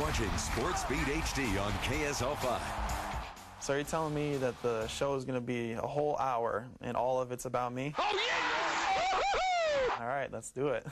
watching Sports Beat HD on KSL5. So you're telling me that the show is going to be a whole hour and all of it's about me? Oh, yeah! All right, let's do it.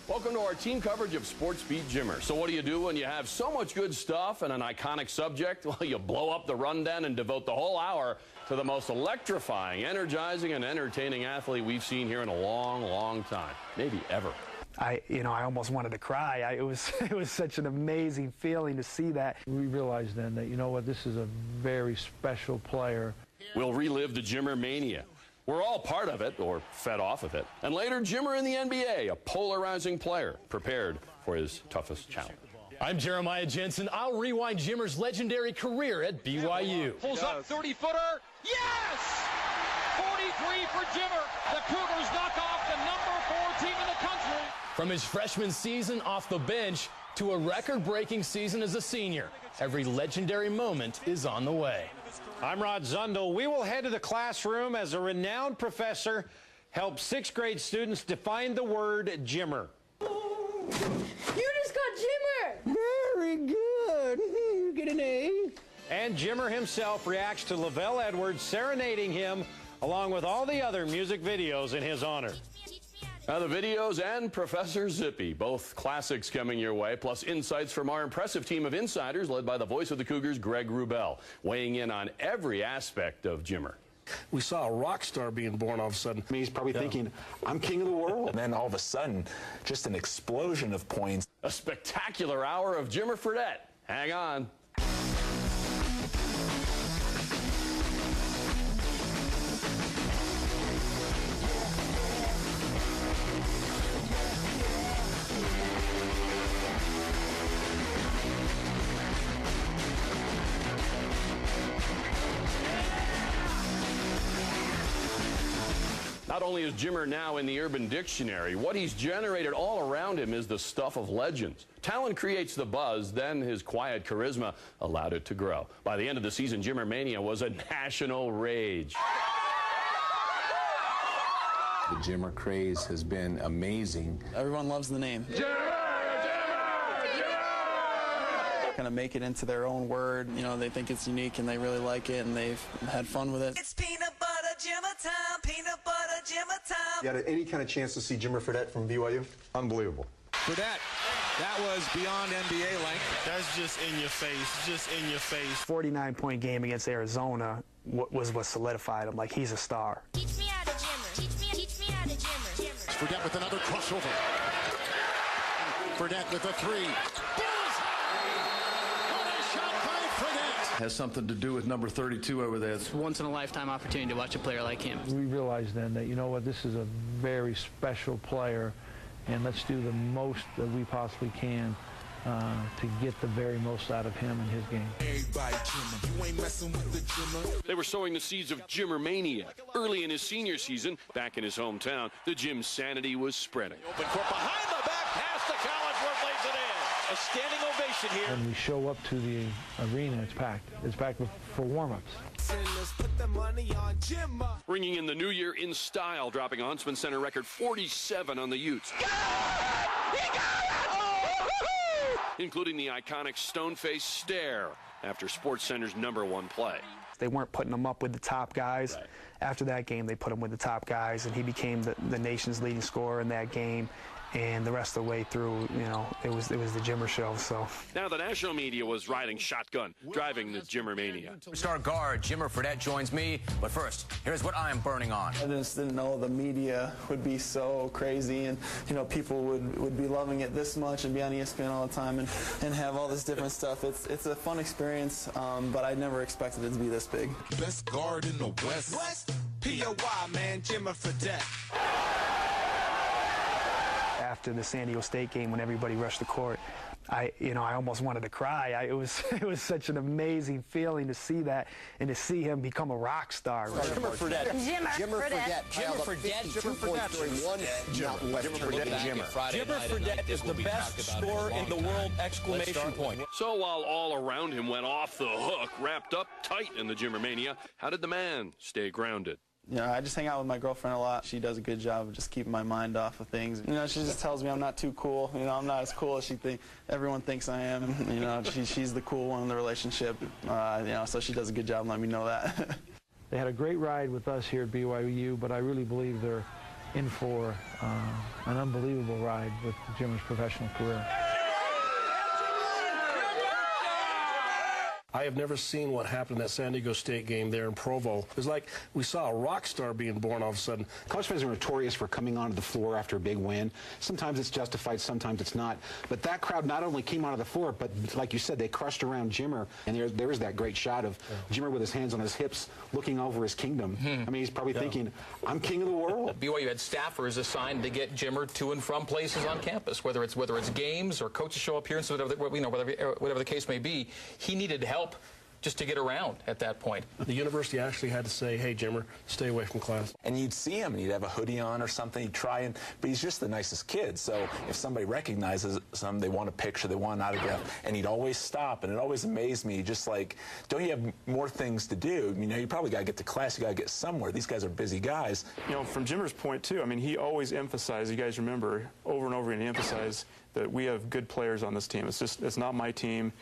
Welcome to our team coverage of Sports Beat Jimmer. So what do you do when you have so much good stuff and an iconic subject? Well, you blow up the rundown and devote the whole hour to the most electrifying, energizing, and entertaining athlete we've seen here in a long, long time. Maybe ever. I almost wanted to cry. It was such an amazing feeling to see that. We realized then that, you know what, this is a very special player. We'll relive the Jimmer mania. We're all part of it, or fed off of it. And later, Jimmer in the NBA, a polarizing player, prepared for his toughest challenge. I'm Jeremiah Jensen. I'll rewind Jimmer's legendary career at BYU. Pulls up 30-footer. Yes! 43 for Jimmer. The Cougars knock off the number 4 team in the country. From his freshman season off the bench to a record-breaking season as a senior, every legendary moment is on the way. I'm Rod Zundel. We will head to the classroom as a renowned professor helps 6th grade students define the word Jimmer. You just got Jimmer! Very good. You get an A. And Jimmer himself reacts to Lavelle Edwards serenading him along with all the other music videos in his honor. Now the videos and Professor Zippy, both classics coming your way, plus insights from our impressive team of insiders led by the voice of the Cougars, Greg Wrubell, weighing in on every aspect of Jimmer. We saw a rock star being born all of a sudden. I mean, he's probably thinking, I'm king of the world. And then all of a sudden, just an explosion of points. A spectacular hour of Jimmer Fredette. Hang on. Not only is Jimmer now in the Urban Dictionary, what he's generated all around him is the stuff of legends. Talent creates the buzz, then his quiet charisma allowed it to grow. By the end of the season, Jimmer Mania was a national rage. The Jimmer craze has been amazing. Everyone loves the name. Jimmer! Kind of make it into their own word. You know, they think it's unique and they really like it and they've had fun with it. It's peanut butter Jimmer time, peanut butter Jimmer time. You had any kind of chance to see Jimmer Fredette from BYU? Unbelievable. Fredette, that was beyond NBA length. That's just in your face, just in your face. 49-point game against Arizona was what solidified him. Like, he's a star. Teach me how to Jimmer. Teach me how to Jimmer. Fredette with another crossover. Fredette with a three. Has something to do with number 32 over there. It's a once-in-a-lifetime opportunity to watch a player like him. We realized then that, you know what, this is a very special player, and let's do the most that we possibly can to get the very most out of him and his game. They were sowing the seeds of Jimmer Mania. Early in his senior season, back in his hometown, the Jim sanity was spreading. Open court behind the back pass to Collinsworth, lays it in. A standing ovation here. When we show up to the arena, it's packed. It's packed for warm-ups. Bringing in the new year in style, dropping a Huntsman Center record 47 on the Utes. Including the iconic stone-faced stare after SportsCenter's #1 play. They weren't putting him up with the top guys. Right. After that game, they put him with the top guys, and he became the nation's leading scorer in that game. And the rest of the way through, you know, it was the Jimmer show. So now the national media was riding shotgun, driving the Jimmer Mania. Star guard Jimmer Fredette joins me, but first, here's what I'm burning on. I just didn't know the media would be so crazy, and you know, people would be loving it this much and be on ESPN all the time and have all this different stuff. It's a fun experience, but I never expected it to be this big. Best guard in the West. P.O.Y. man, Jimmer Fredette. after the San Diego State game when everybody rushed the court, I almost wanted to cry. It was such an amazing feeling to see that and to see him become a rock star. Right? Jimmer Fredette. Jimmer Fredette. Jimmer Fredette. 2.31 Mountain West Tournament. Jimmer Fredette is the best scorer in the world! Exclamation point. So while all around him went off the hook, wrapped up tight in the Jimmer mania, how did the man stay grounded? You know, I just hang out with my girlfriend a lot. She does a good job of just keeping my mind off of things. You know, she just tells me I'm not too cool. You know, I'm not as cool as everyone thinks I am. You know, she's the cool one in the relationship. You know, so she does a good job letting me know that. They had a great ride with us here at BYU, but I really believe they're in for an unbelievable ride with Jimmer's professional career. I have never seen what happened in that San Diego State game there in Provo. It was like we saw a rock star being born all of a sudden. College fans are notorious for coming onto the floor after a big win. Sometimes it's justified, sometimes it's not. But that crowd not only came onto the floor, but like you said, they crushed around Jimmer. And there was that great shot of Jimmer with his hands on his hips looking over his kingdom. I mean, he's probably thinking, I'm king of the world. BYU had staffers assigned to get Jimmer to and from places on campus, whether it's games or coaches show appearances, whatever the case may be. He needed help just to get around at that point. The university actually had to say, hey, Jimmer, stay away from class. And you'd see him, and he'd have a hoodie on or something. He'd try but he's just the nicest kid. So if somebody recognizes him, they want a picture, they want an autograph, and he'd always stop, and it always amazed me. Just like, don't you have more things to do? You know, you probably got to get to class, you got to get somewhere. These guys are busy guys. You know, from Jimmer's point too, I mean, he always emphasized, you guys remember, over and over again, he emphasized that we have good players on this team. It's not my team.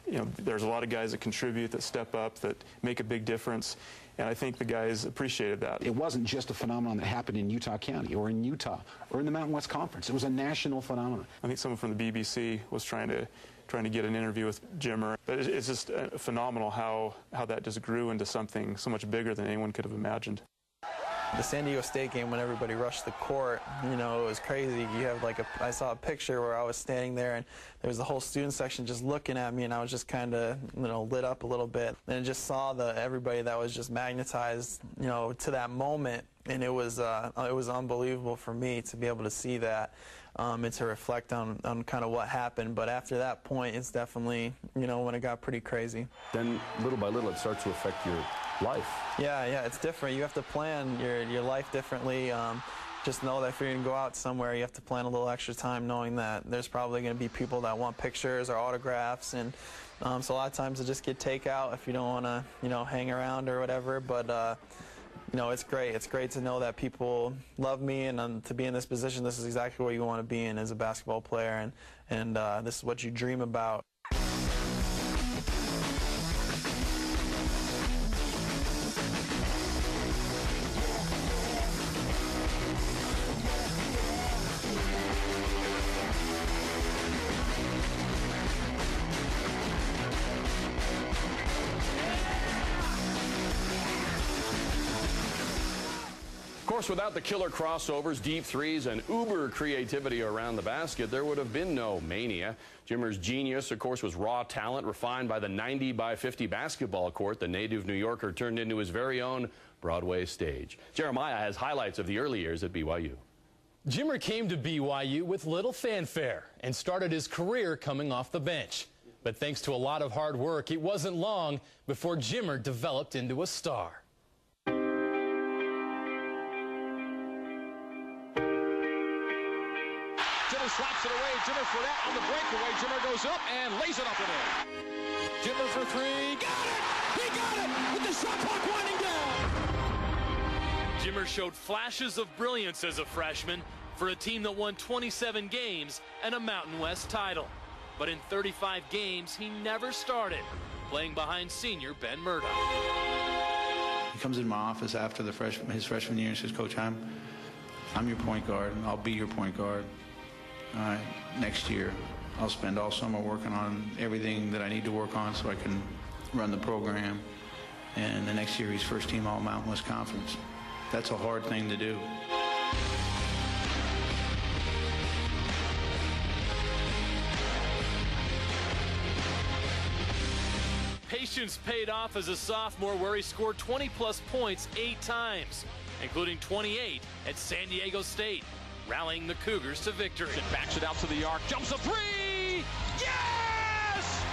You know, there's a lot of guys that contribute, that step up, that make a big difference, and I think the guys appreciated that. It wasn't just a phenomenon that happened in Utah County or in Utah or in the Mountain West Conference. It was a national phenomenon. I think someone from the BBC was trying to get an interview with Jimmer. But it's just phenomenal how that just grew into something so much bigger than anyone could have imagined. The San Diego State game, when everybody rushed the court, you know, it was crazy. You have I saw a picture where I was standing there and there was the whole student section just looking at me, and I was just kind of, you know, lit up a little bit. And just saw everybody that was just magnetized, you know, to that moment, and it was unbelievable for me to be able to see that. And to reflect on kind of what happened. But after that point, it's definitely, you know, when it got pretty crazy. Then little by little it starts to affect your life. Yeah, it's different. You have to plan your life differently. Just know that if you're going to go out somewhere, you have to plan a little extra time, knowing that there's probably going to be people that want pictures or autographs. And so a lot of times it just get takeout if you don't want to, you know, hang around or whatever. But you know, it's great. It's great to know that people love me, and to be in this position, this is exactly what you want to be in as a basketball player, and this is what you dream about. Of course, without the killer crossovers, deep threes, and uber creativity around the basket, there would have been no mania. Jimmer's genius, of course, was raw talent refined by the 90-by-50 basketball court the native New Yorker turned into his very own Broadway stage. Jeremiah has highlights of the early years at BYU. Jimmer came to BYU with little fanfare and started his career coming off the bench. But thanks to a lot of hard work, it wasn't long before Jimmer developed into a star. Slaps it away. Jimmer Fredette on the breakaway. Jimmer goes up and lays it up and in. Jimmer for three. Got it! He got it! With the shot clock winding down. Jimmer showed flashes of brilliance as a freshman for a team that won 27 games and a Mountain West title. But in 35 games, he never started, playing behind senior Ben Murdoch. He comes in my office after his freshman year and says, Coach, I'm your point guard. I'll be your point guard. Next year, I'll spend all summer working on everything that I need to work on so I can run the program. And the next year, he's first team All Mountain West Conference. That's a hard thing to do. Patience paid off as a sophomore, where he scored 20-plus points 8 times, including 28 at San Diego State. rallying the Cougars to victory. Backs it out to the arc, jumps a three! Yes!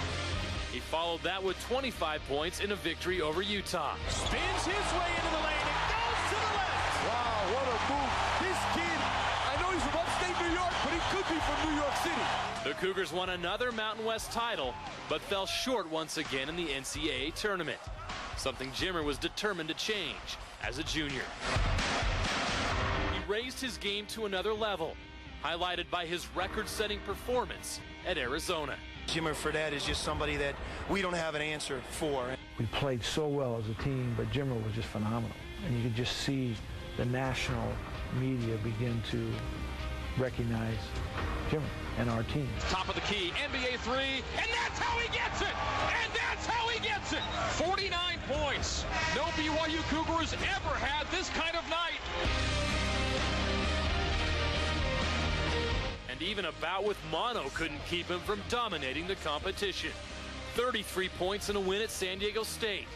He followed that with 25 points in a victory over Utah. Spins his way into the lane and goes to the left! Wow, what a move. This kid, I know he's from upstate New York, but he could be from New York City. The Cougars won another Mountain West title, but fell short once again in the NCAA tournament, something Jimmer was determined to change as a junior. He raised his game to another level, highlighted by his record-setting performance at Arizona. Jimmer Fredette is just somebody that we don't have an answer for. We played so well as a team, but Jimmer was just phenomenal. And you could just see the national media begin to recognize Jimmer and our team. Top of the key, NBA three, and that's how he gets it! And that's how he gets it! 49 points. No BYU Cougar has ever had this kind of night. And even a bout with mono couldn't keep him from dominating the competition. 33 points in a win at San Diego State.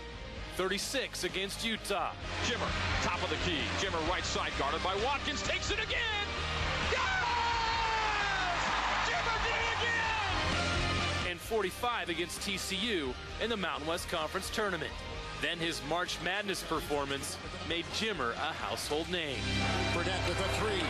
36 against Utah. Jimmer, top of the key. Jimmer right side guarded by Watkins, takes it again! Yes! Jimmer did it again! And 45 against TCU in the Mountain West Conference tournament. Then his March Madness performance made Jimmer a household name. Fredette with a three.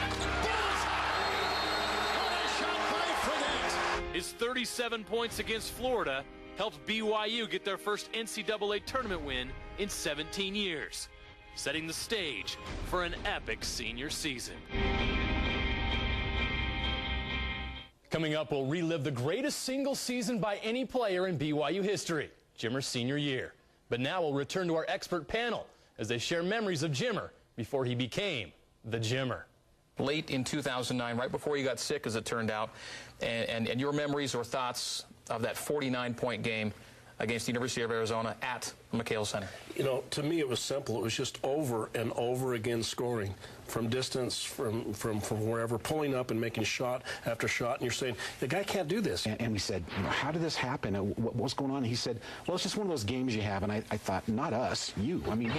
What a shot by Fredette! His 37 points against Florida helped BYU get their first NCAA tournament win in 17 years, setting the stage for an epic senior season. Coming up, we'll relive the greatest single season by any player in BYU history, Jimmer's senior year. But now we'll return to our expert panel as they share memories of Jimmer before he became the Jimmer. Late in 2009, right before he got sick, as it turned out, and your memories or thoughts of that 49-point game against the University of Arizona at McHale Center. You know, to me it was simple. It was just over and over again scoring from distance, from wherever, pulling up and making shot after shot. And you're saying, the guy can't do this. And we said, you know, how did this happen? What's going on? And he said, well, it's just one of those games you have. And I thought, not us, you. I mean,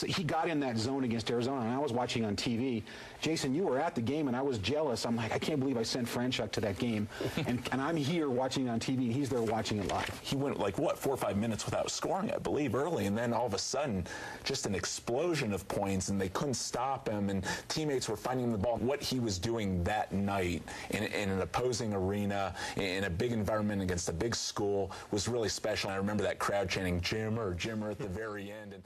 he got in that zone against Arizona, and I was watching on TV. Jason, you were at the game, and I was jealous. I'm like, I can't believe I sent Franchuk to that game. and I'm here watching it on TV, and he's there watching it live. He went, like, what, 4 or 5 minutes without scoring, I believe, early. And then all of a sudden, just an explosion of points, and they couldn't stop him, and teammates were finding the ball. What he was doing that night in an opposing arena, in a big environment against a big school, was really special. I remember that crowd chanting, Jimmer, Jimmer, at the very end. And